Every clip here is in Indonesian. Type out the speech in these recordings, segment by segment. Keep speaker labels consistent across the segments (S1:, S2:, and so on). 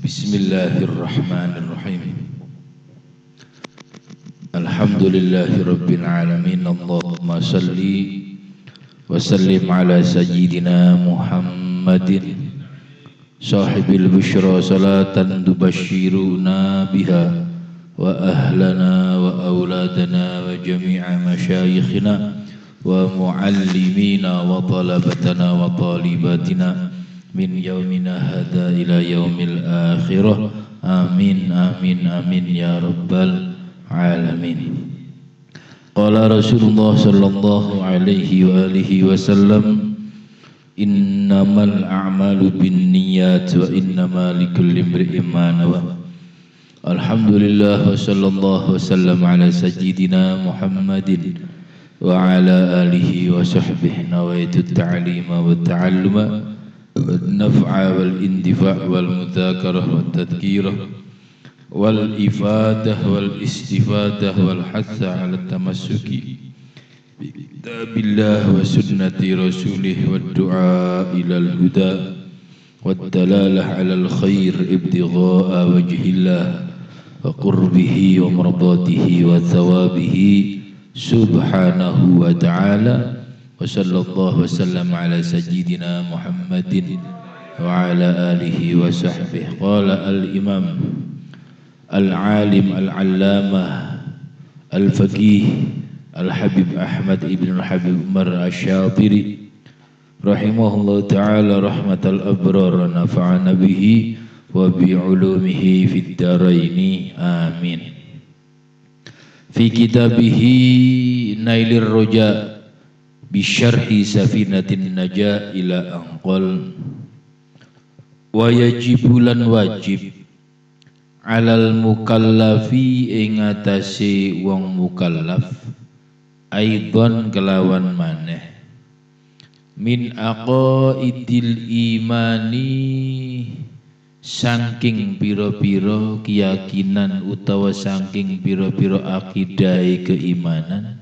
S1: Bismillahirrahmanirrahim. Alhamdulillahi rabbil alamin. Allahumma salli wa sallim ala sayyidina Muhammadin sahibil busyra salatan tubashshiruna biha wa ahlana wa auladana wa jami'a masyayikhina wa muallimina wa talabatana wa talibatina min yaumina hadha ila yaumil akhirah. Amin amin amin ya rabbal alamin. Qala Rasulullah sallallahu alaihi wa alihi wasallam, innamal a'malu binniyat wa innama likulli imri'in ma nawa. Alhamdulillah wa sallallahu wasallam ala sayyidina Muhammadin wa ala alihi wa sahbihi nawaitu ta'lima wa ta'alluma والنفع والاندفاع والمذاكرة والتذكيرة والإفادة والاستفادة والحث على التمسك بكتاب الله وسنة رسوله والدعاء إلى الهدى والدلالة على الخير ابتغاء وجه الله وقربه ومرضاته وثوابه سبحانه وتعالى. Wa sallallahu wasallam ala sayyidina Muhammadin wa ala alihi wa sahbihi. Qala al-imam al-alim al-allamah al-faqih al-habib Ahmad ibn al-Habib Umar Asy-Syatiri rahimahullah ta'ala rahmatal abrar, nafa'ana bihi wa bi'ulumihi fid daraini amin. Fi kitabihi Nailir Roja bisyarhi Safinatin Najah ila Anqal. Wa yajibulan wajib alal mukallafi ing atase wong mukallaf aidon kelawan maneh min aqaidil imani saking pira-pira keyakinan utawa saking pira-pira akidahe keimanan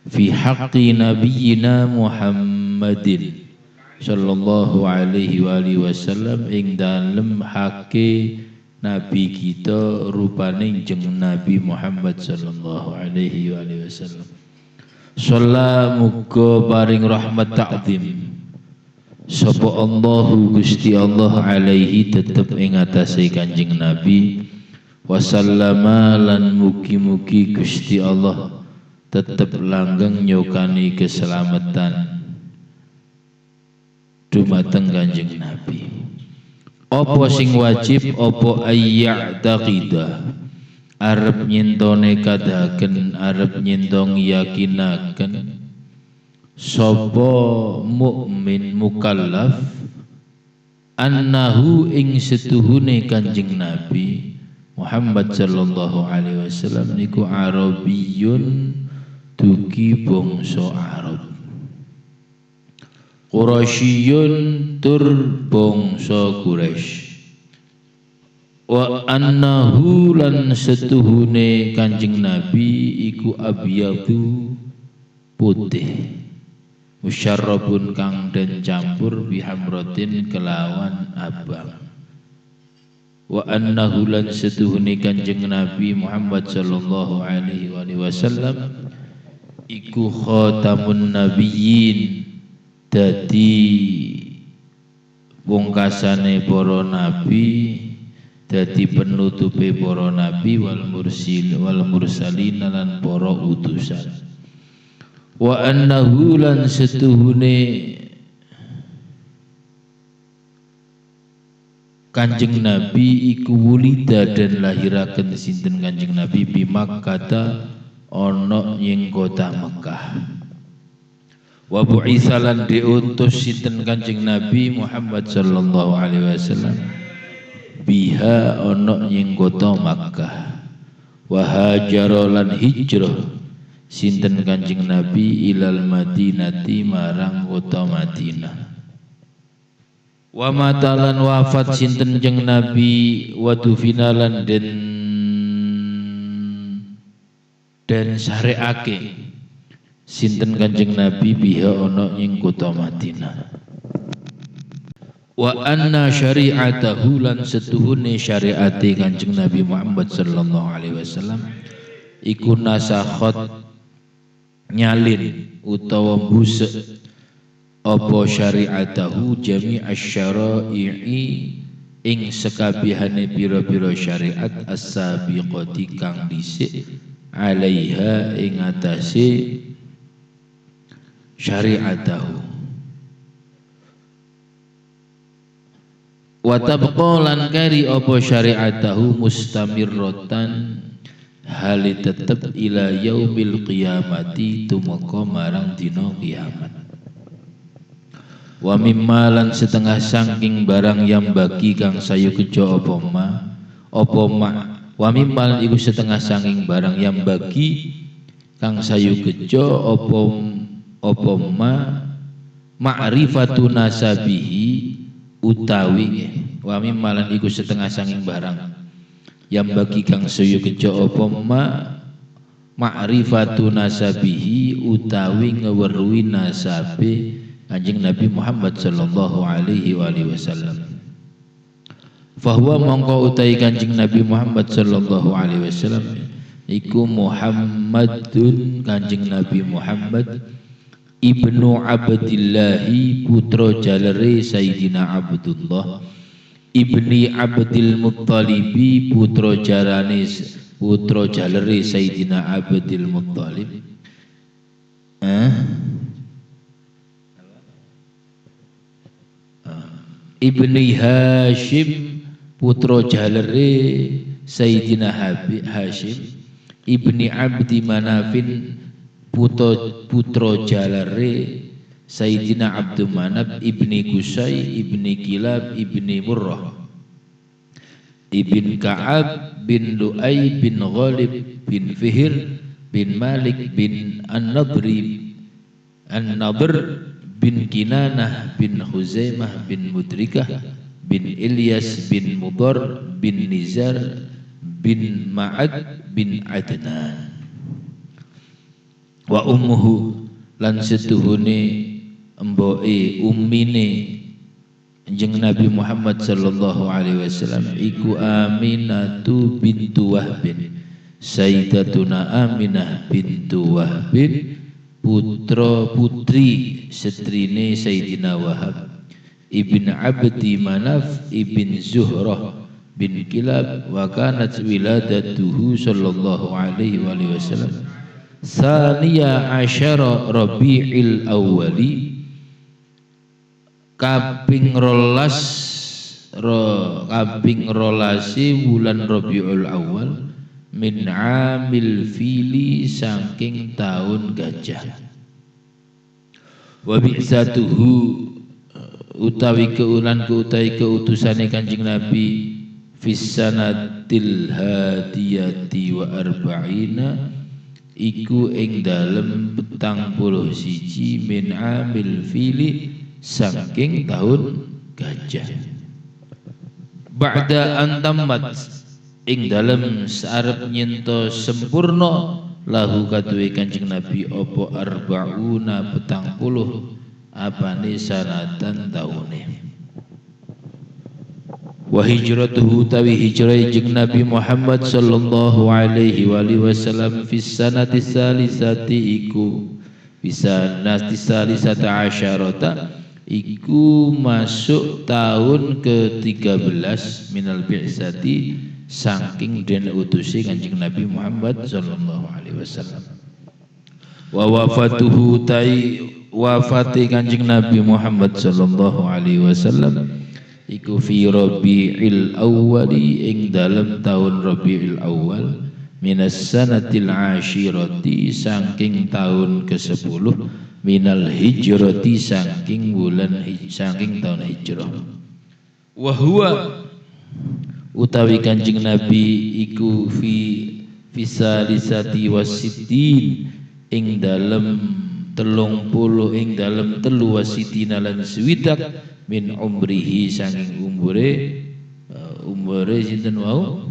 S1: fi haqqi nabiyyina Muhammadin sallallahu alaihi wa alihi wasallam ing dalem hakke nabi kita rupane jeneng Nabi Muhammad sallallahu alaihi wa alihi wasallam. Shalla muga paring rahmat ta'zim sapa Allahu Gusti Allah alaihi tetep ing atase Kanjeng Nabi, wasallama lan mugi-mugi Gusti Allah tetap langgeng nyokani keselamatan dumateng Kanjeng Nabi. Apa sing wajib apa ayya'taqida arep nyentone kadahaken arep nyentong yakinaken sapa mukmin mukallaf annahu ing setuhune Kanjeng Nabi Muhammad sallallahu alaihi wasallam niku arabiyyun dugi bangsa Arab, Quraisyun tur bangsa Quraisy, wa annahu lan setuhune Kanjeng Nabi iku abyadu putih, musyarrabun kang den campur bihamratin kelawan abang. Wa annahu lan setuhune Kanjeng Nabi Muhammad sallallahu alaihi wasallam iku khatamun nabiyyin, dadi pungkasane para nabi, dadi penutupe para nabi wal mursalin lan para utusan. Wa annahu lan setuhune Kanjeng Nabi iku wulida dan lahiraken sinten Kanjeng Nabi bi Makkah ana ing kota Mekah. Wa bu'itsa lan diutus sinten Kanjeng Nabi Muhammad sallallahu alaihi wasallam biha ana ing kota Makkah. Wa hajara lan hijrah sinten Kanjeng Nabi ilal Madinati marang kota Madinah. Wa matalan wafat sinten Kanjeng Nabi wa dufinalan dan syariake sinten Kanjeng Nabi biha ana ing kota Madinah. wa anna syari'atahu lan setuhune syariate Kanjeng Nabi Muhammad sallallahu alaihi wasallam iku nasakhat nyalin utawa mbusek apa syari'atahu jami'asy syara'i'i ing sekabehane pira-pira syariat as-sabiqati kang dhisik alaiha ing atase syari'atahu wa tabqa lan kari apa syari'atahu mustamirratan hali tetep ila yaumil qiyamati tumeka marang dina kiamat. Wa mimma lan setengah saking barang yang bagi kang sayu kejo apa ma wa mimma lan iku setengah saking barang yang bagi kang sayu kejo apa ma ma'rifatu nasabihi utawi wa mimma lan iku setengah saking barang yang bagi kang sayu kejo apa ma ma'rifatu nasabihi utawi ngeweruhi nasabe Kanjeng Nabi Muhammad sallallahu alaihi wasallam. Fahuwa mongko utai Kanjeng Nabi Muhammad sallallahu alaihi wasallam iku Muhammadun Kanjeng Nabi Muhammad ibnu Abdillahi putra jalere Sayyidina Abdullah ibni Abdil Muttalibi putra jalere Sayyidina Abdil Muttalib ibni Hashim putra jalere Sayyidina Hashim ibni Abdi Manafin putra jalere Sayyidina Abdul Manaf ibni Qusay ibni Kilab ibni Murrah ibn Ka'ab bin Lu'ay bin Ghalib bin Fihir bin Malik bin An-Nadr bin Kinanah bin Huzaimah bin Mudrikah bin Ilyas bin Mudar bin Nizar bin Ma'ad bin Adnan wa ummuhu lan setuhune emboke ummine Kanjeng Nabi Muhammad sallallahu alaihi wasallam iku Aminatu bintu Wahbin Sayyidatuna Aminah bintu Wahbin putra putri setrine Sayyidina Wahab ibn Abdi Manaf ibn Zuhrah bin Kilab wa kanat wiladatuhu sallallahu alaihi wasallam Thaniya asyara Rabi'il awwali kaping rolasi bulan Rabiul Awal min amil fili saking tahun gajah wa bi'satuhu utawi keutusane Kanjeng Nabi fis sanatil hadiyati wa arba'ina iku ing dalem 41 min amil fili saking tahun gajah ba'da antammat ing dalem sarep nyento sempurna lahu kaduwe Kanjeng Nabi apa arba'una 40 apane sanatan taune wa hijratuhu tawi hijrah Kanjeng Nabi Muhammad sallallahu alaihi wasallam fis sanati salisati iku bisa nasti salisata asyarata iku masuk tahun ke-13 minal bi'sati saking den utusi Kanjeng Nabi Muhammad sallallahu alaihi wasallam wa wafatuhu tai wafati Kanjeng Nabi Muhammad sallallahu alaihi wasallam iku fi Rabi'il Awwali ing dalam tahun Rabi'il Awwal minas sanatil ashirati saking tahun ke-10 minal hijrati saking tahun hijrah wa huwa utawi Kanjeng Nabi iku fi fisalisati wasitin ing dalem 30 ing dalem 3 wasitina lan swidak min umrihi saking umure sinten wau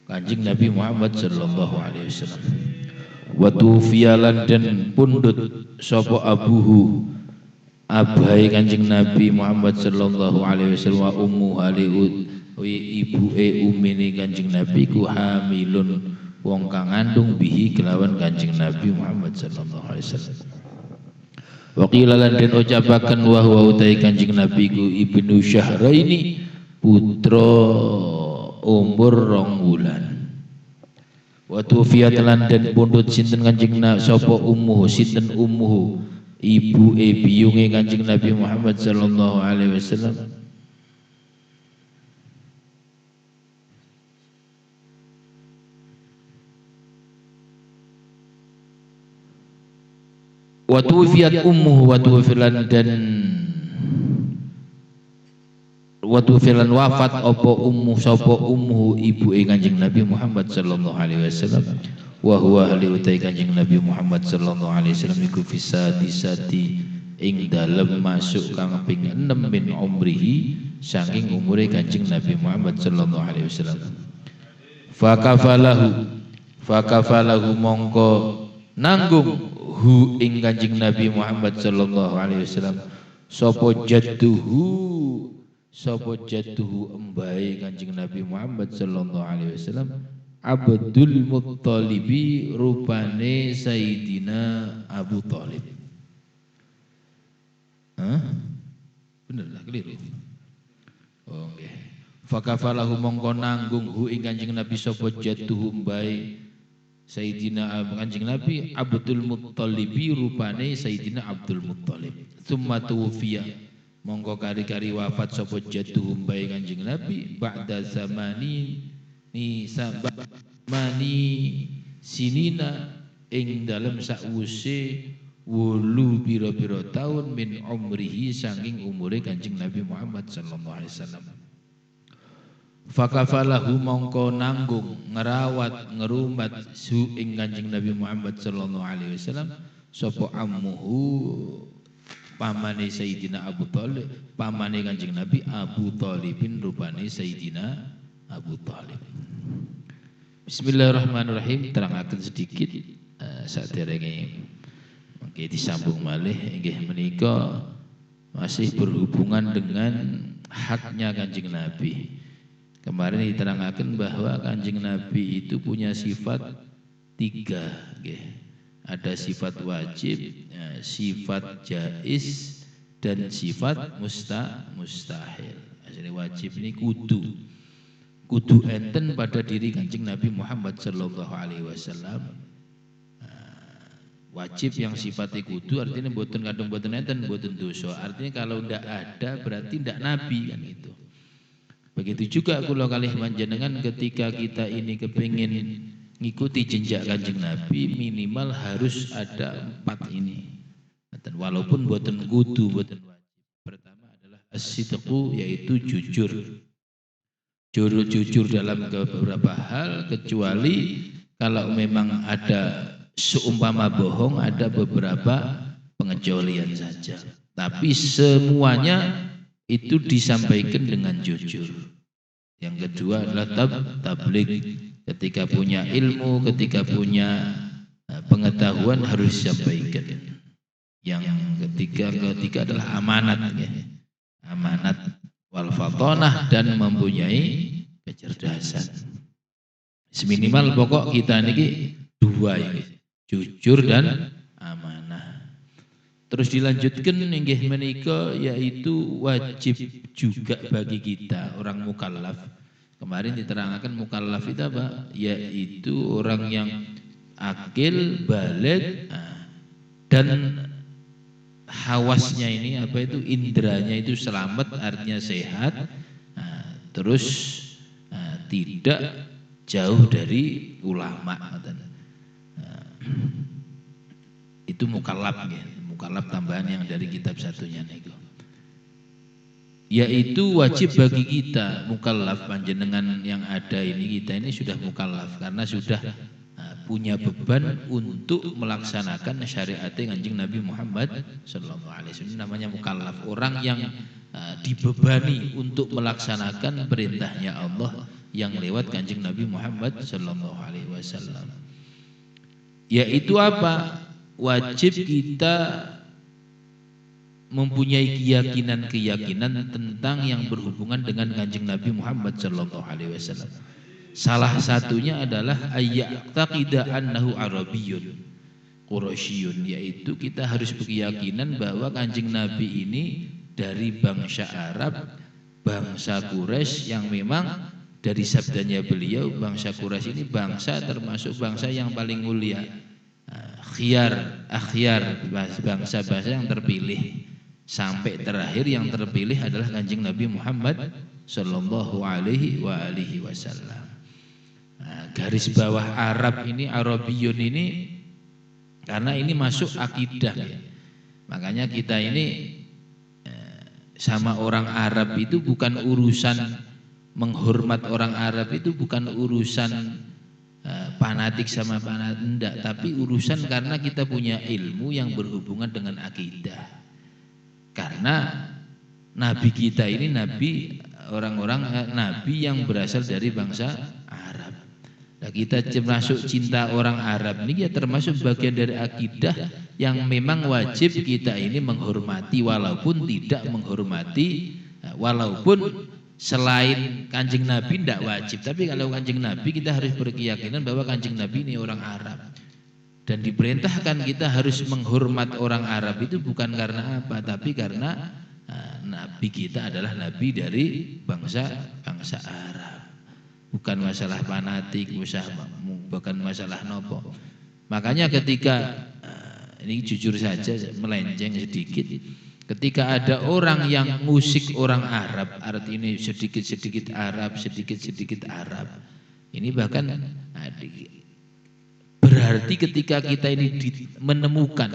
S1: Kanjeng Nabi Muhammad sallallahu alaihi wasallam wa tufiyalan dan pundut sapa abuhu abai Kanjeng Nabi Muhammad sallallahu alaihi wasallam wa ummu ibu umine Kanjeng Nabi ku hamilun wong kang ngandung bihi kelawan Kanjeng Nabi Muhammad sallallahu alaihi wasallam. Wa qila lan den ucapaken wa huwa utai Kanjeng Nabi ku ibnu Syahraini putra umur 2 bulan. Wa tuwfiyat lan den pundhut sinten Kanjeng Nabi sapa ummuhu sinten ummuhu ibu biyunge Kanjeng Nabi Muhammad sallallahu alaihi wasallam. Wa tuwfiyat ummuhu wa tuwfilan dan wa tuwfilan wafat apa ummu sapa ummuhu ibu Kanjeng Nabi Muhammad sallallahu alaihi wasallam. Wa huwa ali utai Kanjeng Nabi Muhammad sallallahu alaihi wasallam iku fisati ing dalem masuk kang ping 6 min umrihi saking umure Kanjeng Nabi Muhammad sallallahu alaihi wasallam. Fakafalahu mongko nanggung hu ing Kanjeng Nabi Muhammad sallallahu alaihi wasallam sapa jadduhu embahe Kanjeng Nabi Muhammad sallallahu alaihi wasallam Abdul Muttalibi rupane Sayyidina Abu Thalib. Bener lah keliru. Oh nggih. Fakafalahu mongko nanggung hu ing Kanjeng Nabi sapa jadduhu embahe Sayyidina Kanjeng Nabi Abdul Muttalibi rupane Sayyidina Abdul Muttalib. Tsumma tuwfiya mongko kari-kari wafat sapa jadduh bae Kanjeng Nabi ba'da zamani sinina ing dalem sakwuse 8 pira-pira taun min umrihi saking umure Kanjeng Nabi Muhammad sallallahu alaihi wasallam. Fakafalahu mongko nanggung ngerawat ngerumat su ing Kanjeng Nabi Muhammad sallallahu alaihi wasallam sapa ammuhu pamane Sayyidina Abu Thalib pamane Kanjeng Nabi Abu Thalibin rupane Sayyidina Abu Thalib. Bismillahirrahmanirrahim, terangaken sedikit saderenge mangke disambung malih inggih menika masih berhubungan dengan haknya Kanjeng Nabi. Kemarin diterangkan bahwa Kanjeng Nabi itu punya sifat 3, ada sifat wajib, sifat jaiz, dan sifat mustahil. Jadi wajib ini kudu enten pada diri Kanjeng Nabi Muhammad sallallahu alaihi wasallam. Wajib yang sifatnya kudu artinya mboten kadung mboten enten mboten dosa. Artinya kalau ndak ada berarti ndak nabi kan itu. Begitu juga kula kalih panjenengan ketika kita ini kepingin ngikuti jejak Kanjeng Nabi minimal harus ada 4 ini. Walaupun boten kudu boten wajib. Pertama adalah as-sidqu yaitu jujur. Jujur dalam beberapa hal kecuali kalau memang ada seumpama bohong ada beberapa pengecualian saja. Tapi semuanya itu disampaikan dengan jujur. Yang kedua adalah tabligh. Ketika punya ilmu, ketika punya pengetahuan harus disampaikan. Yang ketiga adalah amanat, amanat wal fatonah dan mempunyai kecerdasan. Seminimal pokok kita ini 2 ini, jujur dan amanah. Terus dilanjutkan inggih menika yaitu wajib juga bagi kita orang mukallaf. Kemarin diterangkan mukallaf itu apa? Yaitu orang yang akil, baligh dan hawasnya ini apa itu indranya itu selamat artinya sehat. Terus tidak jauh dari ulama. Itu mukallaf ya. Mukallaf tambahan yang dari kitab satunya nego. Yaitu wajib bagi kita mukallaf panjenengan yang ada ini kita ini sudah mukallaf karena sudah punya beban untuk melaksanakan syariat Kanjeng Nabi Muhammad sallallahu alaihi wasallam. Namanya mukallaf, orang yang dibebani untuk melaksanakan perintahnya Allah yang lewat Kanjeng Nabi Muhammad sallallahu alaihi wasallam. Yaitu apa? Wajib kita mempunyai keyakinan tentang yang berhubungan dengan Kanjeng Nabi Muhammad sallallahu alaihi wasallam. Salah satunya adalah ayyaqtaqida annahu arabiyyun quraisyun, yaitu kita harus berkeyakinan bahwa Kanjeng Nabi ini dari bangsa Arab, bangsa Quraisy, yang memang dari sabdanya beliau, bangsa Quraisy ini bangsa termasuk bangsa yang paling mulia, khiyar, akhyar, bangsa-bangsa yang terpilih. Sampai terakhir yang terpilih adalah Kanjeng Nabi Muhammad sallallahu alaihi wasallam. Garis bawah Arab ini, Arabiyun ini, karena ini masuk akidah ya. Makanya kita ini sama orang Arab itu bukan urusan menghormat orang Arab, itu bukan urusan fanatik sama fanatik, enggak, tapi urusan karena kita punya ilmu yang berhubungan dengan akidah. Karena nabi kita ini nabi orang-orang nabi yang berasal dari bangsa Arab. Nah, kita termasuk cinta orang Arab ini ya termasuk bagian dari akidah yang memang wajib kita ini menghormati, walaupun tidak menghormati, walaupun selain Kanjeng Nabi tidak wajib, tapi kalau Kanjeng Nabi kita harus berkeyakinan bahwa Kanjeng Nabi ini orang Arab. Dan diperintahkan kita harus menghormat orang Arab itu bukan karena apa, tapi karena Nabi kita adalah Nabi dari bangsa Arab. Bukan masalah fanatik, bukan masalah nopo. Makanya ketika ini jujur saja melenceng sedikit, ketika ada orang yang musik orang Arab, artinya sedikit-sedikit Arab, sedikit-sedikit Arab, ini bahkan berarti ketika kita ini menemukan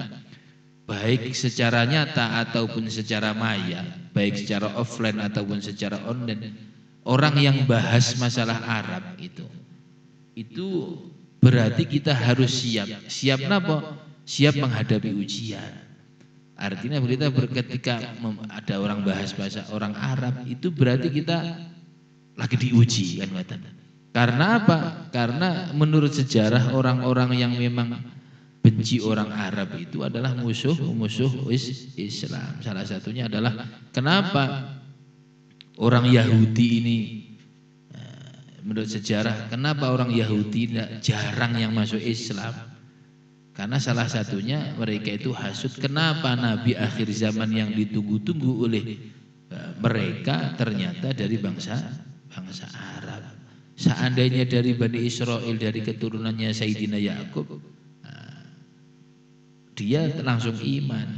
S1: baik secara nyata ataupun secara maya, baik secara offline ataupun secara online, orang yang bahas masalah Arab itu berarti kita harus siap napa? Siap menghadapi ujian. Artinya ketika ada orang bahas bahasa orang Arab itu berarti kita lagi diuji kan kata. Karena apa? Karena menurut sejarah orang-orang yang memang benci orang Arab itu adalah musuh Islam. Salah satunya adalah kenapa orang Yahudi ini, menurut sejarah kenapa orang Yahudi jarang yang masuk Islam? Karena salah satunya mereka itu hasud kenapa Nabi akhir zaman yang ditunggu-tunggu oleh mereka ternyata dari bangsa Arab. Seandainya dari Bani Israel, dari keturunannya Sayyidina Yakub, dia langsung iman.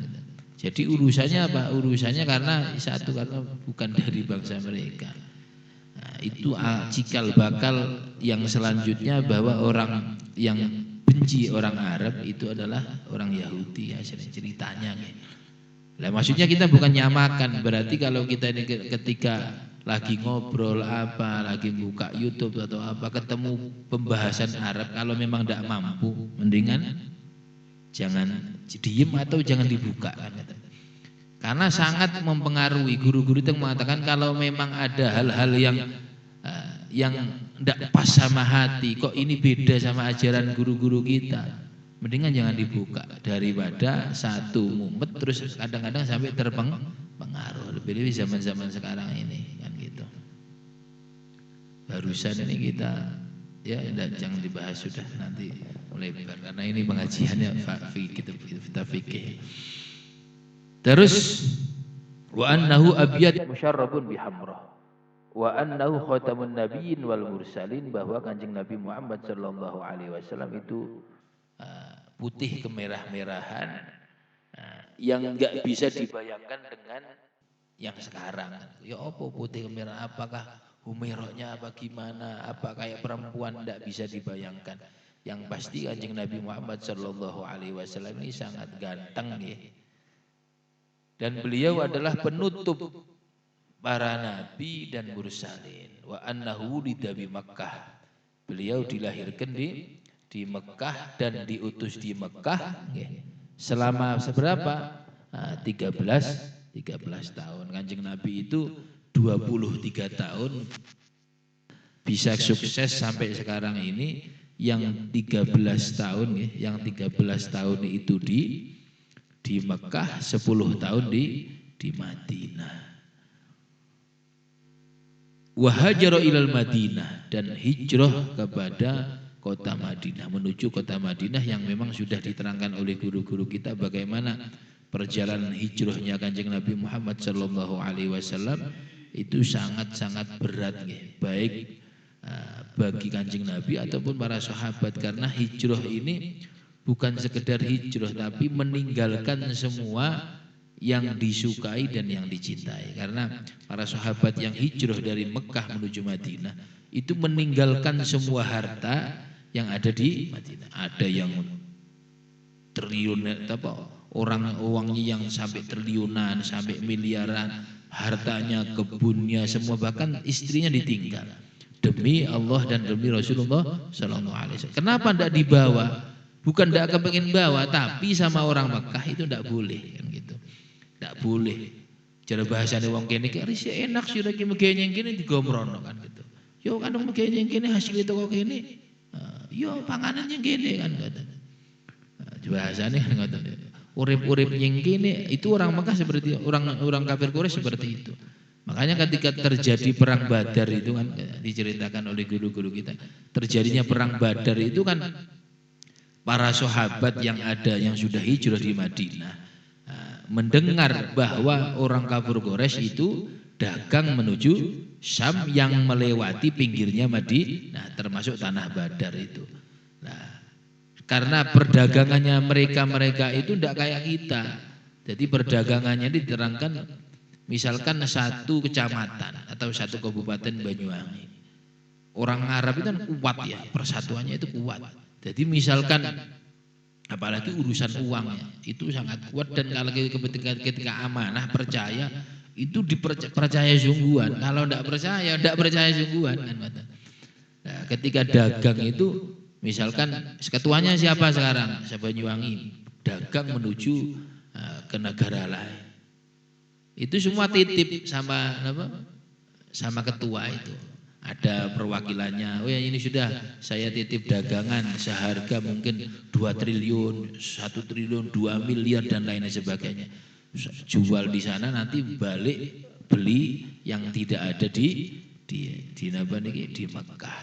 S1: Jadi urusannya apa? Urusannya karena bukan dari bangsa mereka. Itu cikal bakal yang selanjutnya, bahwa orang yang benci orang Arab itu adalah orang Yahudi ya, ceritanya. Nah, maksudnya kita bukan nyamakan, berarti kalau kita ini ketika lagi ngobrol apa, lagi buka YouTube atau apa, ketemu pembahasan Arab, kalau memang tidak mampu, mendingan jangan diem atau jangan dibuka kan. Karena sangat mempengaruhi. Guru-guru itu mengatakan kalau memang ada hal-hal yang tidak pas sama hati, kok ini beda sama ajaran guru-guru kita, mendingan jangan dibuka daripada satu mumet terus kadang-kadang sampai terpengaruh. Lebih-lebih zaman-zaman sekarang ini kan gitu. Barusan ini kita ya jangan dibahas, sudah nanti mulai lebar karena ini pengajiannya kita fikih. Terus wa annahu abyad musyarrabun bihamrah wa annahu khatamun nabiyyin wal mursalin, bahwa Kanjeng Nabi Muhammad sallallahu alaihi wasallam itu putih kemerah-merahan, yang enggak bisa dibayangkan dengan yang sekarang. Ya apa putih kemerah, apakah Humairahnya apa gimana, apa kayak perempuan, enggak bisa dibayangkan. Yang pasti Kanjeng Nabi Muhammad sallallahu alaihi wasallam ini sangat ganteng ya. Dan beliau adalah penutup para nabi dan mursalin. Wa annahu wulida bi Makkah. Beliau dilahirkan di Mekah dan diutus di Mekah selama seberapa? 13 tahun. Kanjeng Nabi itu 23 tahun bisa sukses sampai sekarang ini. Yang 13 tahun itu di di Mekah, 10 tahun di Madinah. Wa hajara ilal Madinah, dan hijrah kepada kota Madinah, menuju kota Madinah yang memang sudah diterangkan oleh guru-guru kita bagaimana perjalanan hijrahnya Kanjeng Nabi Muhammad sallallahu alaihi wasallam itu sangat-sangat berat baik bagi Kanjeng Nabi ataupun para sahabat, karena hijrah ini bukan sekedar hijrah tapi meninggalkan semua yang disukai dan yang dicintai. Karena para sahabat yang hijrah dari Mekah menuju Madinah itu meninggalkan semua harta yang ada di Madinah. Ada yang triliun, orang uangnya yang sampai triliunan, sampai miliaran, hartanya, kebunnya, semua, bahkan istrinya ditinggal demi Allah dan demi Rasulullah sallallahu alaihi wasallam. Kenapa tidak dibawa? Bukan tidak kepengen bawa, tapi sama orang Mekah itu tidak boleh kan gitu. Tidak boleh. Cara bahasanya wong kene iki wis enak sira iki megene yang kene digomrono kan gitu. Yo kan megene yang kene hasil itu kok kene. Yo panganan yang kene kan ngoten. Bahasane kan ngoten. Urip-urip yang kene itu orang Mekah seperti orang kafir Quraisy seperti itu. Makanya ketika terjadi perang Badar itu kan diceritakan oleh guru-guru kita, terjadinya perang Badar itu kan para sahabat yang ada yang sudah hijrah di Madinah mendengar bahwa orang kafir Quraisy itu dagang menuju Syam yang melewati pinggirnya Madinah, termasuk tanah Badar itu. Nah, karena perdagangannya mereka itu tidak kayak kita. Jadi perdagangannya diterangkan misalkan satu kecamatan atau satu kabupaten Banyuwangi. Orang Arab itu kan kuat ya, persatuannya itu kuat. Jadi misalkan apalagi urusan uangnya itu sangat kuat, dan kalau ketika amanah percaya itu dipercaya sungguhan. Kalau tidak percaya sungguhan kan. Nah, ketika dagang itu misalkan ketuanya siapa sekarang? Banyuwangi dagang menuju ke negara lain. Itu semua titip sama ketua itu. Ada perwakilannya, oh ya ini sudah saya titip dagangan seharga mungkin 2 triliun, 1 triliun, 2 miliar dan lain sebagainya. Jual di sana, nanti balik beli yang tidak ada di Mekah.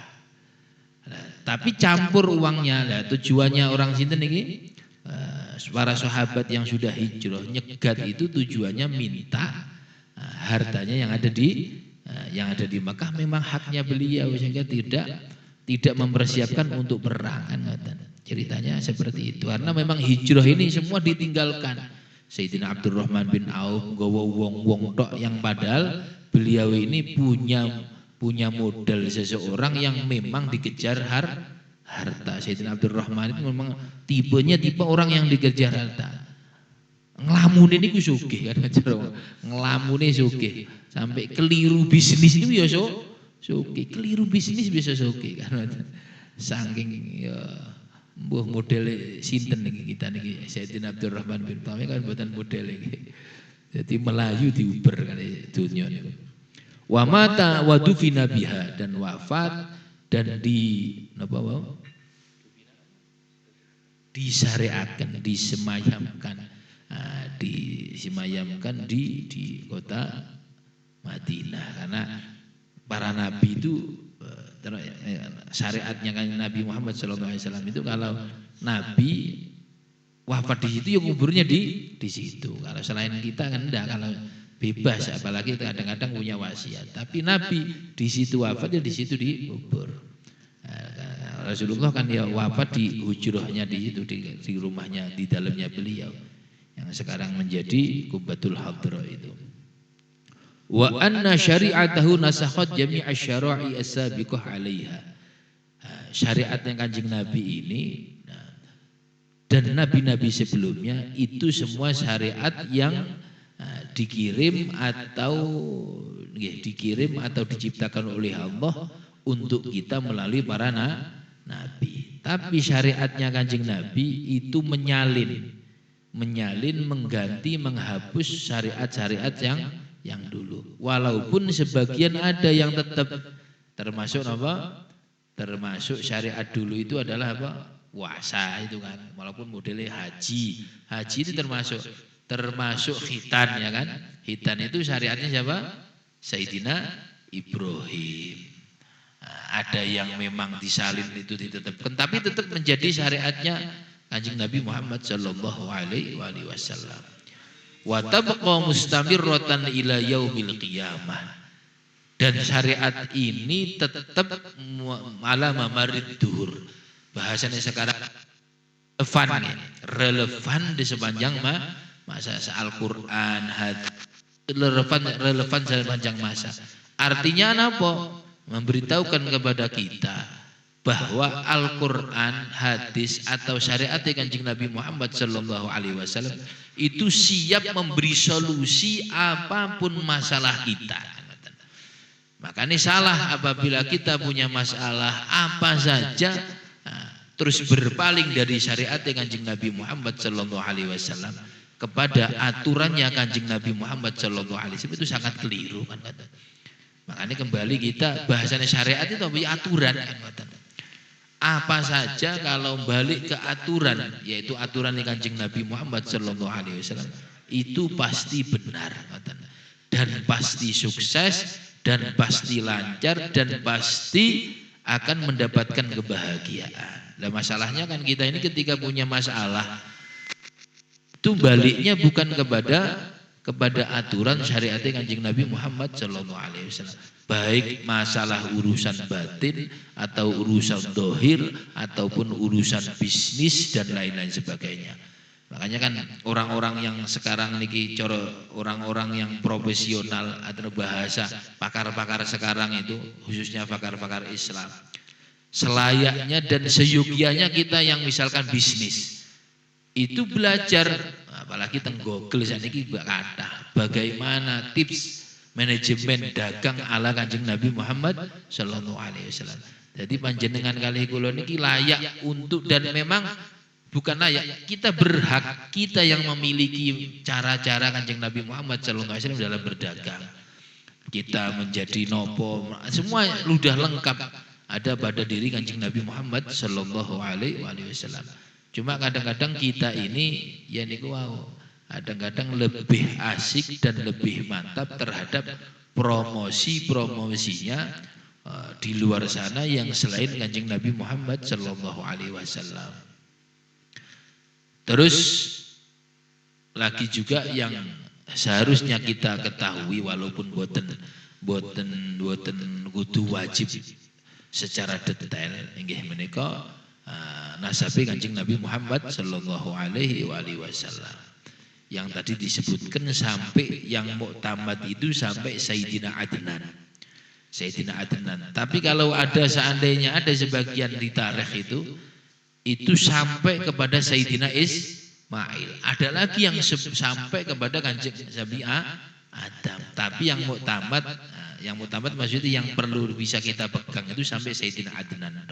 S1: Nah, tapi campur uangnya. Nah, tujuannya orang sinten iki para sahabat yang sudah hijrah nyegat itu tujuannya minta hartanya yang ada di Mekah memang haknya beliau, sehingga tidak mempersiapkan untuk perang kan. Ceritanya seperti itu. Karena memang hijrah ini semua ditinggalkan. Sayyidina Abdurrahman bin Auf nggawa wong-wong tok yang padahal beliau ini punya modal seseorang yang memang dikejar harta. Sayyidina Abdurrahman itu memang tipe orang yang dikejar harta. Ngelamun ini ku sugih kan, ngelamune sugih sampai keliru bisnis itu ya sugih, keliru bisnis bisa sugih kan, saking ya mbuh model sinten niki kita niki Sayyidina Abdurrahman bin Auf kan buatan model iki, jadi Melayu diuber kan dunia niku. Wa mata wa dufina biha, dan wafat dan disyariatkan, disemayamkan di kota Madinah. Karena para nabi itu syariatnya kan Nabi Muhammad SAW itu kalau nabi wafat di situ ya kuburnya di situ. Kalau selain kita kan enggak, kalau bebas, apalagi kadang-kadang punya wasiat. Tapi nabi di situ wafat ya di situ dikubur. Rasulullah kan ya wafat di hujrahnya di situ, di rumahnya, di dalamnya beliau yang sekarang menjadi Qubbatul Hadra itu. Wa anna syari'atahu nasakhat jami'a syara'i as-sabiqah 'alaiha. Syariatnya Kanjeng Nabi ini dan nabi-nabi sebelumnya itu semua syariat yang dikirim atau diciptakan oleh Allah untuk kita melalui para nabi. Tapi syariatnya Kanjeng Nabi itu menyalin, mengganti, menghapus syariat-syariat yang dulu. Walaupun sebagian ada yang tetap termasuk apa? Termasuk syariat dulu itu adalah apa? puasa itu kan, walaupun modelnya haji. Haji itu termasuk khitan ya kan. Khitan itu syariatnya siapa? Sayyidina Ibrahim. Ada yang memang disalin itu ditetapkan, tapi tetap menjadi syariatnya Kanjeng Nabi Muhammad sallallahu alaihi wasallam. Wa tabqa mustamirratan ila yaumil qiyamah. Dan syariat ini tetap ala mamarid duhur. Bahasanya sekarang relevan di sepanjang masa Al-Qur'an, relevan sepanjang masa. Artinya apa? Memberitahukan kepada kita bahwa Al-Quran, hadis atau syariat Kanjeng Nabi Muhammad sallallahu alaihi wasallam itu siap memberi solusi apapun masalah kita. Makanya salah apabila kita punya masalah apa saja terus berpaling dari syariat Kanjeng Nabi Muhammad sallallahu alaihi wasallam kepada aturannya Kanjeng Nabi Muhammad sallallahu alaihi wasallam, itu sangat keliru kan kata. Makanya kembali kita bahasanya syariat itu aturan kan. Apa saja kalau balik ke aturan, yaitu aturan Kanjeng Nabi Muhammad sallallahu alaihi wasallam, itu pasti benar dan pasti sukses dan pasti lancar dan pasti akan mendapatkan kebahagiaan. Nah, masalahnya kan kita ini ketika punya masalah itu baliknya bukan kepada aturan syariat Kanjeng Nabi Muhammad sallallahu alaihi wasallam. Baik masalah urusan batin atau urusan dohir ataupun urusan bisnis dan lain-lain sebagainya. Makanya kan orang-orang yang sekarang niki orang-orang yang profesional atau bahasa pakar-pakar sekarang itu khususnya pakar-pakar Islam. Selayaknya dan seyogianya kita yang misalkan bisnis itu belajar, apalagi teng Google saniki mbak kata bagaimana tips manajemen dagang ala Kanjeng Nabi Muhammad sallallahu alaihi wasallam. Jadi panjenengan kali kula niki layak untuk, dan memang bukan layak, kita berhak, kita yang memiliki cara-cara Kanjeng Nabi Muhammad sallallahu alaihi wasallam dalam berdagang. Kita menjadi nopo, semua sudah lengkap ada pada diri Kanjeng Nabi Muhammad sallallahu alaihi wasallam. Cuma kadang-kadang kita ini ya niku wau, kadang-kadang lebih asik dan lebih mantap terhadap promosinya di luar sana yang selain Kanjeng Nabi Muhammad sallallahu alaihi wasallam. Terus lagi juga yang seharusnya kita ketahui walaupun boten kudu wajib secara detail inggih menika nasabe Kanjeng Nabi Muhammad sallallahu alaihi wasallam. Yang tadi disebutkan sampai yang muktamad itu sampai Sayyidina Adnan. Tapi kalau ada seandainya ada sebagian di tarikh itu sampai kepada Sayyidina Ismail. Ada lagi yang sampai kepada Kanjeng Nabi Adam. Tapi yang muktamad maksudnya yang perlu bisa kita pegang itu sampai Sayyidina Adnan.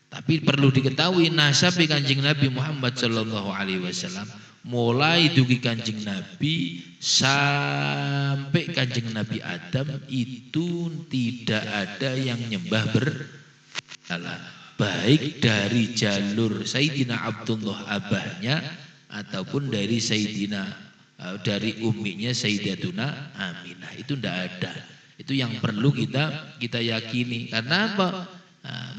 S1: Tapi perlu diketahui nasab Kanjeng Nabi Muhammad sallallahu alaihi wasallam mulai dugi Kanjeng Nabi sampai Kanjeng Nabi Adam itu tidak ada yang nyembah berhala, baik dari jalur Sayyidina Abdullah abahnya ataupun dari dari umminya Sayyidatuna Aminah, itu tidak ada. Itu yang perlu kita yakini. Karena apa?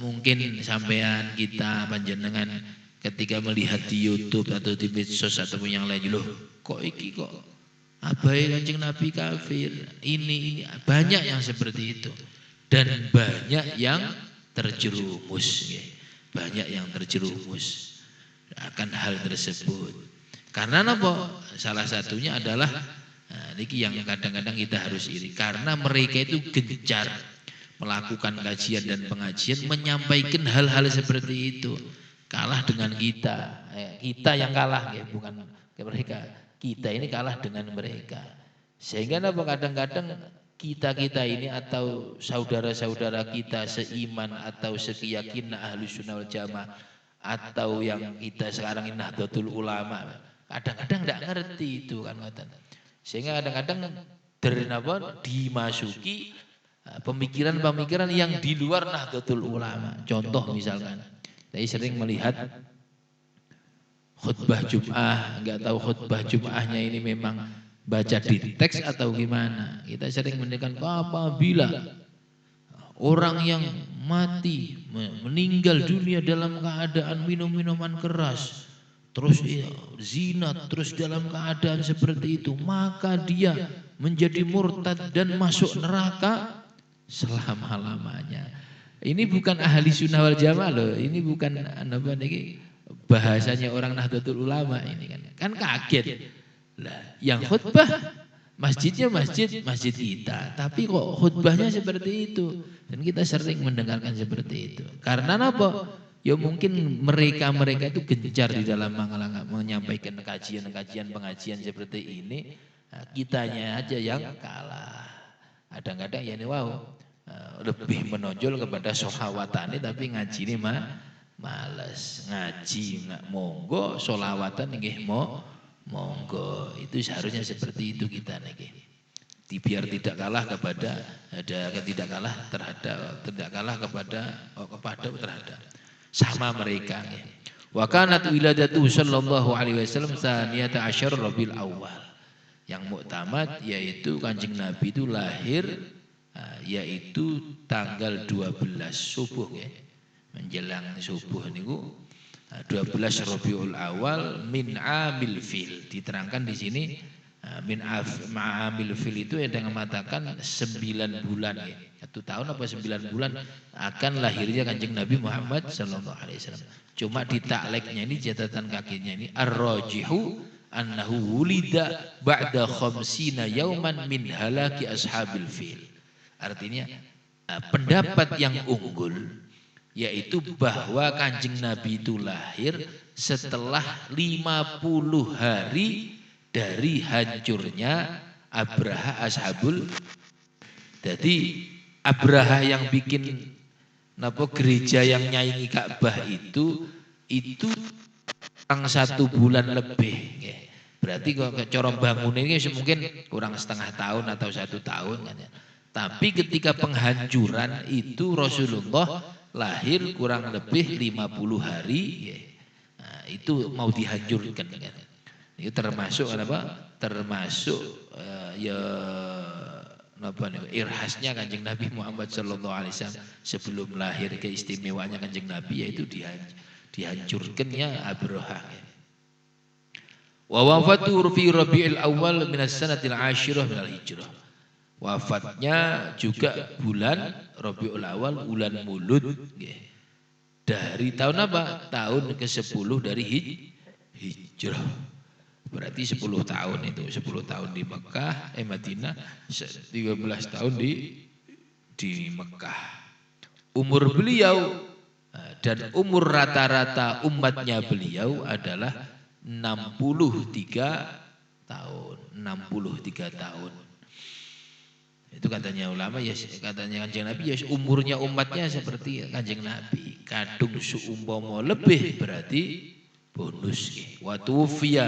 S1: Mungkin sampean kita panjenengan ketika melihat di YouTube atau di medsos ataupun yang lain, loh kok abai Kanjeng Nabi kafir, ini banyak yang seperti itu dan banyak yang terjerumus akan hal tersebut. Karena apa? Salah satunya adalah niki yang kadang-kadang kita harus iri, karena mereka itu gencar melakukan kajian dan pengajian menyampaikan hal-hal seperti itu, kalah dengan kita yang kalah ya, bukan mereka, kita ini kalah dengan mereka. Sehingga apa, kadang-kadang kita ini atau saudara-saudara kita seiman atau sekeyakinan Ahlus Sunnah wal Jamaah atau yang kita sekarang ini Nahdlatul Ulama, kadang-kadang tidak ngerti itu kan, sehingga kadang-kadang dimasuki pemikiran-pemikiran yang di luar Nahdlatul Ulama. Contoh misalkan Saya sering melihat khutbah Jum'ah, enggak tahu khutbah Jum'ahnya ini memang baca di teks atau gimana. Kita sering mendengarkan apabila orang yang mati, meninggal dunia dalam keadaan minum minuman keras, terus zina, terus dalam keadaan seperti itu, maka dia menjadi murtad dan masuk neraka selama-lamanya. Ini bukan ahli sunnah wal jamaah loh, ini bukan apa nih bahasanya orang Nahdlatul Ulama ini kan kaget. Lah, yang khutbah masjidnya masjid kita, tapi kok khutbahnya seperti itu. Dan kita sering mendengarkan seperti itu. Karena apa? Ya mungkin mereka itu gencar di dalam menyampaikan kajian-kajian pengajian seperti ini. Nah, kitanya aja yang kalah. Kadang-kadang ya ini lebih menonjol kepada sholawatani tapi ngaji ini males. Ngaji nggak monggo, sholawatan nggih monggo. Itu seharusnya seperti itu kita nih. Biar tidak kalah kepada terhadap sama mereka. Wa kanat wiladatu sallallahu alaihi wasallam tsaniyata asyar Rabiul Awal. Yang muktamad yaitu Kanjeng Nabi itu lahir yaitu tanggal 12 subuh ya. Menjelang subuh niku 12 Rabiul Awal min amil fil. Diterangkan di sini min ma'amil fil itu ada yang mengatakan 9 bulan ya. 1 tahun apa 9 bulan akan lahirnya Kanjeng Nabi Muhammad sallallahu alaihi wasallam. Cuma di takleknya ini catatan kakinya ini ar-rajihu annahu wulida ba'da khamsina yauman min halaki ashabil fil. Artinya pendapat yang unggul yaitu bahwa Kanjeng Nabi itu lahir setelah 50 hari dari hancurnya Abraha ashabul. Jadi Abraha yang bikin gereja yang nyaingi Ka'bah itu kurang 1 bulan lebih. Berarti kalau corong bangun ini mungkin kurang setengah tahun atau 1 tahun. Tapi ketika penghancuran itu Rasulullah lahir kurang lebih 50 hari. Nah, itu mau dihancurkan. Itu termasuk apa? Termasuk irhasnya Kanjeng Nabi Muhammad sallallahu alaihi wasallam sebelum lahir, keistimewaannya Kanjeng Nabi yaitu dihancurkannya Abraha. Wa wafatuhu fi Rabiul Awal min as-sanatil 'ashirah minal hijrah. Wafatnya juga bulan Rabiul Awal, bulan Mulud dari tahun apa? Tahun ke-10 dari hijrah. Berarti 10 tahun itu, 10 tahun di Mekah, Madinah, 13 tahun di Mekah. Umur beliau dan umur rata-rata umatnya beliau adalah 63 tahun. 63 tahun. Itu katanya ulama ya, katanya Kanjeng Nabi ya umurnya umatnya seperti Kanjeng Nabi. Kadung seumpama lebih berarti bonus. Wa tufiya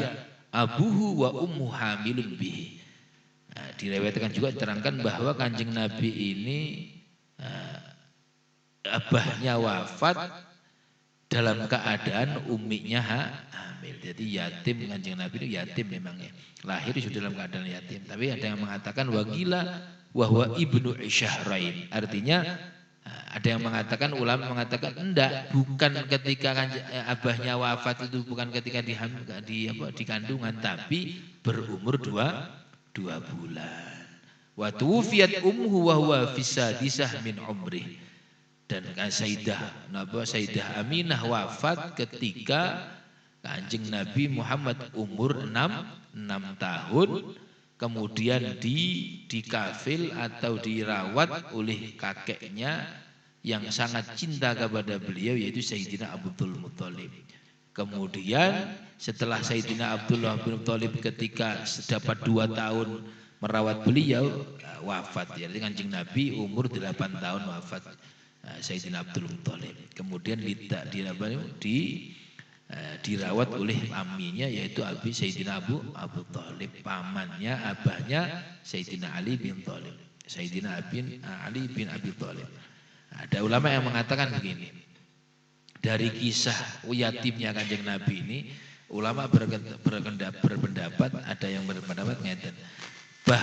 S1: abuhu wa ummu hamilun bihi. Nah, direwetkan juga diterangkan bahwa Kanjeng Nabi ini abahnya wafat dalam keadaan umminya hamil. Jadi yatim, Kanjeng Nabi itu yatim memangnya. Lahir sudah dalam keadaan yatim. Tapi ada yang mengatakan wagila wahwa ibnu isyahrain. Artinya ada yang mengatakan, ulama mengatakan enggak, bukan ketika abahnya wafat itu bukan ketika di kandungan, tapi berumur 2 bulan. Wa tuwfiyat ummuhu wa huwa fi sadisah min umrih. Dan Sayyidah Aminah wafat ketika Kanjeng Nabi Muhammad umur 6 tahun, kemudian dikafil atau dirawat oleh kakeknya yang sangat cinta kepada beliau yaitu Sayyidina Abdul Muthalib. Kemudian setelah Sayyidina Abdullah bin Muthalib ketika dapat 2 tahun merawat beliau wafat. Jadi Kanjeng Nabi umur 8 tahun wafat Sayyidina Abdul Muthalib. Kemudian dirawat oleh aminya yaitu Abi Sayyidina Abu Thalib, pamannya abahnya Sayyidina Ali bin Thalib. Sayyidina Ali bin Abi Thalib. Ada ulama yang mengatakan begini, dari kisah yatimnya Kanjeng Nabi ini, ulama berpendapat, ada yang berpendapat ngeten, bah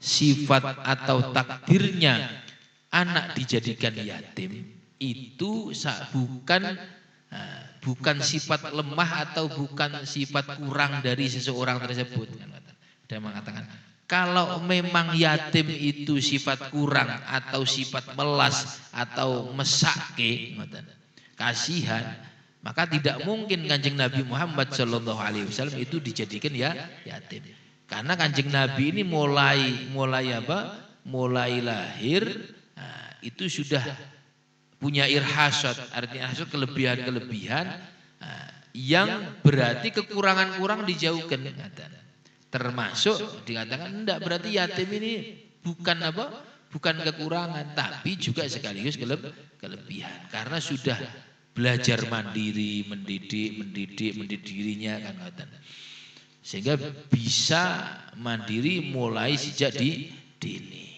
S1: sifat atau takdirnya anak dijadikan yatim itu bukan sifat lemah atau bukan sifat kurang dari seseorang tersebut. Dia mengatakan kalau memang yatim itu sifat kurang atau sifat melas atau mesake, kasihan, maka tidak mungkin Kanjeng Nabi Muhammad Shallallahu Alaihi Wasallam itu dijadikan yatim. Karena Kanjeng Nabi ini mulai apa? Mulai lahir itu sudah punya irhasat, artinya irhasat kelebihan-kelebihan yang berarti kekurangan-kurang dijauhkan. Termasuk dikatakan enggak, berarti yatim ini bukan apa? Bukan kekurangan, tapi juga sekaligus kelebihan. Karena sudah belajar mandiri, mendidik dirinya kan. Sehingga bisa mandiri mulai sejak dini.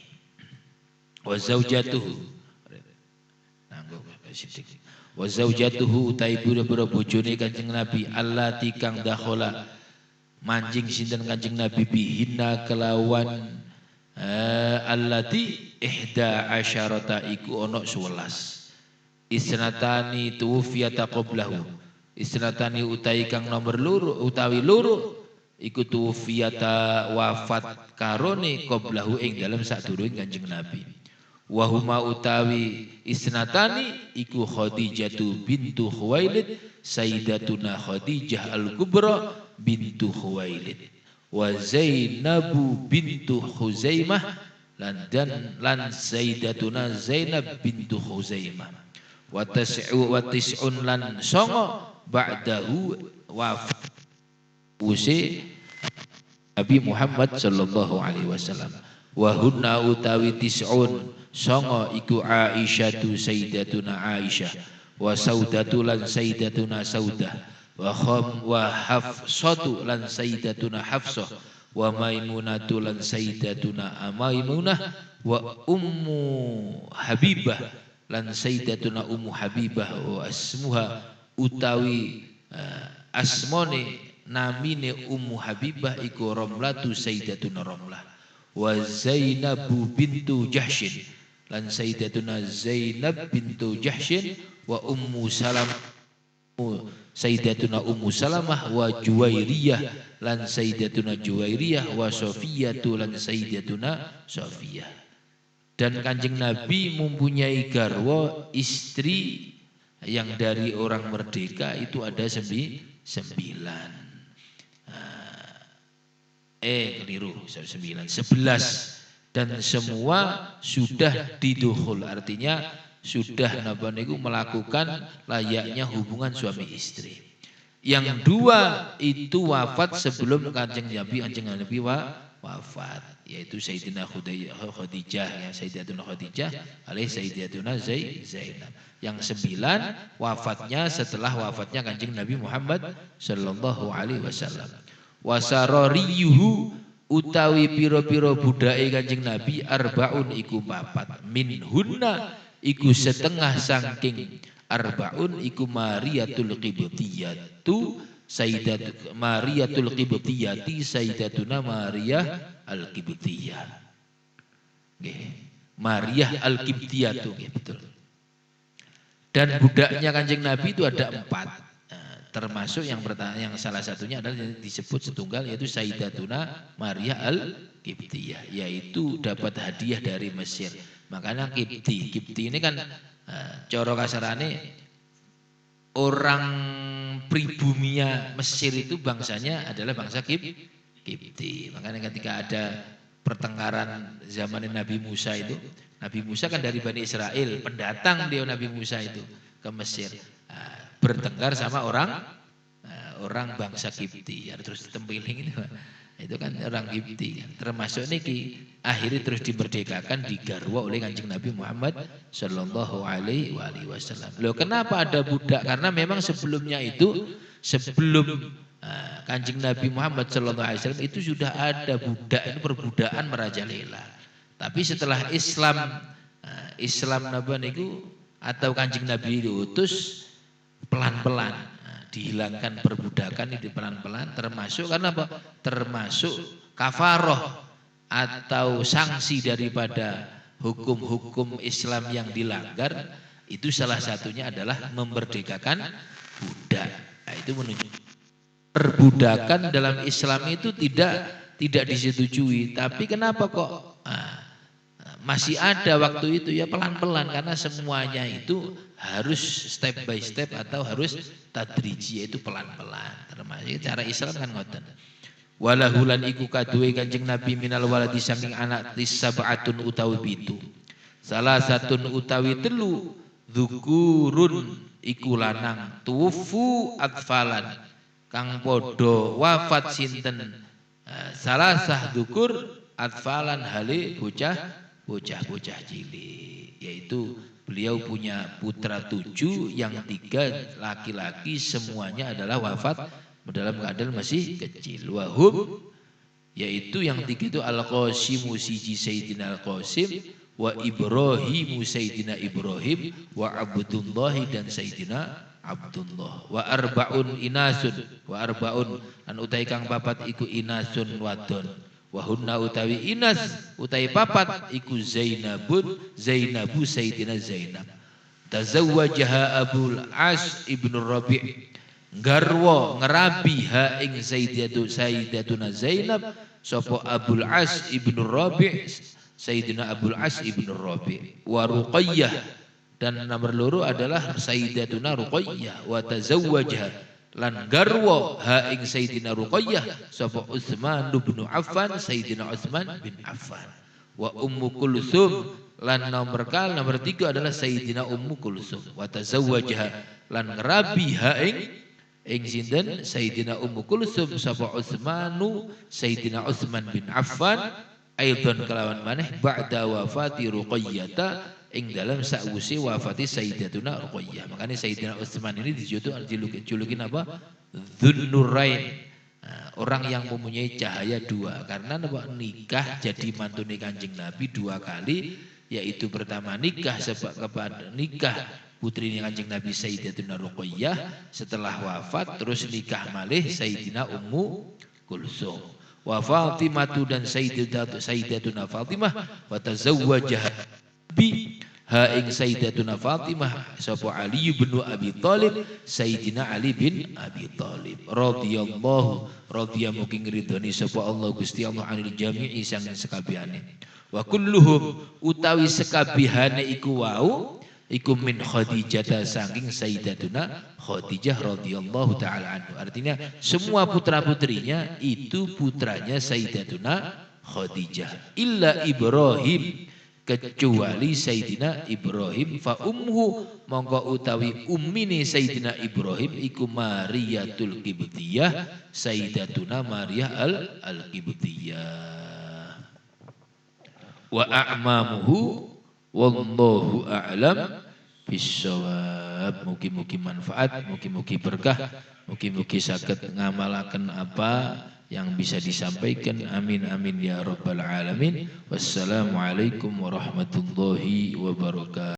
S1: Wa zaujatuhu. Wa zaujatuhu utai bura-bura bojone Kanjeng Nabi allati kang dakhala manjing sinten Kanjeng Nabi bihinna kelawan allati ihda asyarata iku ono 11. Isnatani tuwfiyata qablahu. Isnatani utai kang nomor loro utawi loro iku tuwfiyata wafat karone qablahu ing dalam sadurunge Kanjeng Nabi. Wa huma utawi isnatani iku Khadijatu bintu Khuwailid Sayyidatuna Khadijah al-Kubra bintu Khuwailid wa Zainabu bintu Khuzaimah lan Sayyidatuna Zainab bintu Khuzaimah wa tis'un lan songo ba'dahu wafat usi Nabi Muhammad sallallahu alaihi wasallam. Wa hunna utawi tis'un songo iku Aisyatu Sayyidatuna Aisyah wa Saudatu lan Sayyidatuna Saudah wa Hafsatu lan Sayyidatuna Hafsah wa Maimunatu lan Sayyidatuna Maimunah wa Ummu Habibah lan Sayyidatuna Ummu Habibah wa asmuha utawi asmone namine Ummu Habibah iku Ramlatu Sayyidatuna Ramlah wa Zainabu bintu Jahsyin lan Sayyidatuna Zainab bintu Jahsyin wa Ummu Salamah Sayyidatuna Ummu Salamah wa Juwairiyah lan Sayyidatuna Juwairiyah wa Sofiyatu lan Sayyidatuna Sofiyah. Dan Kanjeng Nabi mempunyai garwa istri yang dari orang merdeka itu ada 9. Keliru, 9, 11. Dan semua sudah didukhul, artinya sudah melakukan layaknya hubungan suami istri. Yang 2 itu wafat sebelum Kanjeng Nabi wafat, yaitu Sayyidina Khadijah, ya, Sayyidatuna Khadijah alaih Sayyidatuna Zainab. Yang 9 wafatnya setelah wafatnya Kanjeng Nabi Muhammad sallallahu alaihi wasallam. Wasaroriyuhu utawi piro-piro budake Kanjeng Nabi arbaun iku 4. Minhunna iku setengah saking arbaun iku Mariyatul Qibtiyatu Sayyidat Mariyatul Qibtiyati Sayyidatuna Mariyah Al-Qibtiyah. Nggih, Mariyah Al-Qibtiyatu, nggih betul. Dan budaknya Kanjeng Nabi itu ada 4. Termasuk yang salah satunya adalah yang disebut setunggal, yaitu Sayyidatuna Mariyah Al-Qibtiyah, yaitu dapat hadiah dari Mesir. Makanya Qibti ini kan cara kasarane orang pribumia Mesir itu bangsanya adalah bangsa Qibti. Makanya ketika ada pertengkaran zaman Nabi Musa itu, Nabi Musa kan dari Bani Israel, pendatang dia Nabi Musa itu ke Mesir. Bertengkar sama orang bangsa Qibti, ya, terus tempiling itu kan orang Qibti, termasuk niki akhirnya terus dimerdekakan digarwa oleh Kanjeng Nabi Muhammad sallallahu alaihi wasallam. Loh, kenapa ada budak? Karena memang sebelumnya itu sebelum Kanjeng Nabi Muhammad sallallahu alaihi wasallam itu sudah ada budak, ini perbudakan merajalela. Tapi setelah Islam Nabi niku atau Kanjeng Nabi diutus, pelan-pelan. Nah, dihilangkan perbudakan ini pelan-pelan, termasuk karena apa? Termasuk kafaroh atau sanksi daripada hukum-hukum Islam yang dilanggar, itu salah satunya adalah memerdekakan budak. Nah, itu menunjukkan perbudakan dalam Islam itu tidak disetujui. Tapi kenapa kok masih ada waktu itu? Ya pelan-pelan, karena semuanya itu harus step by step atau harus tadriji, yaitu pelan-pelan. Termasuk cara Islam kan ngoten. Walahulan iku kaduwe Kanjeng Nabi minal waladi saking anak tisab'atun utawi pitu. Salah satun utawi telu dzukurun iku lanang tufu atfalan kang podo wafat sinten salasah dzukur atfalan hale bocah cilik, yaitu beliau punya putra 7, yang 3 laki-laki, semuanya adalah wafat dalam keadaan masih kecil. Wahum, yaitu yang 3 itu Al-Qasimu siji Sayyidina Al-Qasim, wa Ibrahimu Sayyidina Ibrahim, wa Abdullahi dan Sayyidina Abdullah, wa arbaun inasun, wa arbaun an utai kang papat iku inasun wadon, wa hunna utawi inas utai papat iku Zainabu Sayyidina Zainab. Tazawwajaha Abul As ibnu Rabi' garwa ngerabi ha ing Sayyidatuna Zainab sapa Abul As ibnu Rabi' Sayyidina Abul As ibnu Rabi', wa Ruqayyah dan nomor loro adalah Sayyidatuna Ruqayyah, wa tazawwajaha lan garwa ha ing Sayyidina Ruqayyah sapa Utsman bin Affan, Sayyidina Utsman bin Affan, wa Ummu Kulsum lan nomor 3 adalah Sayyidina Ummu Kulsum, wa tazawwajaha lan ngerabi ha ing sinten Sayyidina Ummu Kulsum sapa Utsmanu Sayyidina Utsman bin Affan, aidon kelawan maneh ba'da wafati Ruqayyah ing dalam sakwise wafati Sayyidatuna Ruqayyah. Makanya Sayyidina Utsman ini dijulukin apa? Dzunnurain, orang yang mempunyai cahaya 2, karena apa? Nikah jadi mantune Kanjeng Nabi 2 kali, yaitu pertama nikah kepada nikah putri Kanjeng Nabi Sayyidatuna Ruqayyah, setelah wafat terus nikah malih Sayyidina Ummu Kulsum, wa Fatimatu dan Sayyidatuna Fatimah, wa tazawwajaha bi ha ing Sayyidatuna Fatimah sapa Ali bin Abi Thalib, Sayyidina Ali bin Abi Thalib radhiyallahu mugi ngridoni sapa Allah Gusti Allah anil jami'i sang sekabehane, wa kulluhum utawi sekabehane iku wau iku min Khadijah saking Sayyidatuna Khadijah radhiyallahu taala anhu. Artinya semua putra-putrinya itu putranya Sayyidatuna Khadijah, illa Ibrahim, kecuali Sayyidina Ibrahim, fa umhu mongko utawi ummine Sayyidina Ibrahim iku Mariyatul Qibtiyah, Sayyidatuna Maryah al-Qibtiyah, wa a'mamuhu wallahu a'lam bisawab. Mugi-mugi manfaat, mugi-mugi berkah, mugi-mugi saged ngamalaken apa yang bisa disampaikan. Amin amin ya rabbal alamin. Wassalamualaikum warahmatullahi wabarakatuh.